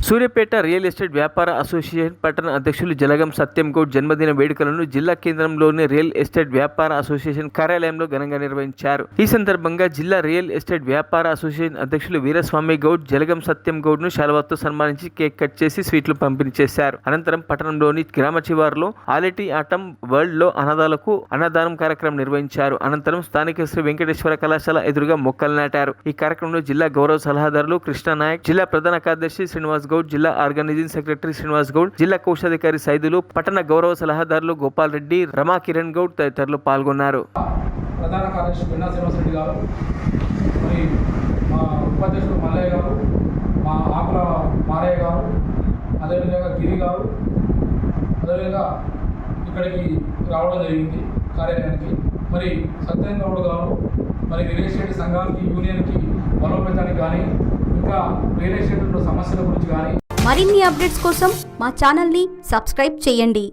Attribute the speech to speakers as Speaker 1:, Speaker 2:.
Speaker 1: Suryapet real estate వ్యాపార association పట్టణ అధ్యక్షులు జలగం సత్యం గౌడ్ జన్మదిన వేడుకలను జిల్లా కేంద్రంలోని రియల్ ఎస్టేట్ వ్యాపార అసోసియేషన్ కార్యాలయంలో ఘనంగా నిర్వహించారు. ఈ సందర్భంగా జిల్లా రియల్ ఎస్టేట్ వ్యాపార అసోసియేషన్ అధ్యక్షులు వీరస్వామి గౌడ్ జలగం సత్యం గౌడ్ ను శాలువాతో సన్మానించి కేక్ కట్ చేసి స్వీట్లు పంపిణీ చేశారు. అనంతరం పట్టణంలోని గ్రామ చివారులో ఆలిటీ ఆటం వరల్డ్ లో అనాథాలకు అన్నదానం కార్యక్రమం నిర్వహించారు. అనంతరం స్థానిక శ్రీ వెంకటేశ్వర కళాశాల ఎదురుగా మొక్కలు నాటారు. ఈ కార్యక్రమంలో జిల్లా గౌరవ సలహాదారులు కృష్ణనాయక్, జిల్లా ప్రధాన కార్యదర్శి శ్రీనివాస్ గౌడ్, జిల్లా ఆర్గనైజింగ్ సెక్రటరీ శ్రీనివాస్ గౌడ్, జిల్లా కోశాధికారి సైదులు, పట్టణ గౌరవ సలహాదారులు గోపాల్ రెడ్డి, రమా కిరణ్ గౌడ్ తదితరులు పాల్గొన్నారు.
Speaker 2: ప్రధాన కార్యదర్శి బిన్నా శ్రీనివాస్ రెడ్డి గారు, మరి మా ఉపాధ్యక్షుడు మల్లయ్య గారు, మా ఆకుల మారయ్య గారు, అదేవిధంగా గిరి గారు, అదేవిధంగా ఇక్కడికి రావడం జరిగింది కార్యాలయానికి. మరి సత్యం గౌడ్ గారు మరి రియల్ ఎస్టేట్ సంఘానికి యూనియన్కి బలోపేతానికి కానీ ఇంకా రియల్ ఎస్టేట్ సమస్యల గురించి కానీ
Speaker 3: మరిన్ని అప్డేట్స్ కోసం మా ఛానల్ని సబ్స్క్రైబ్ చేయండి.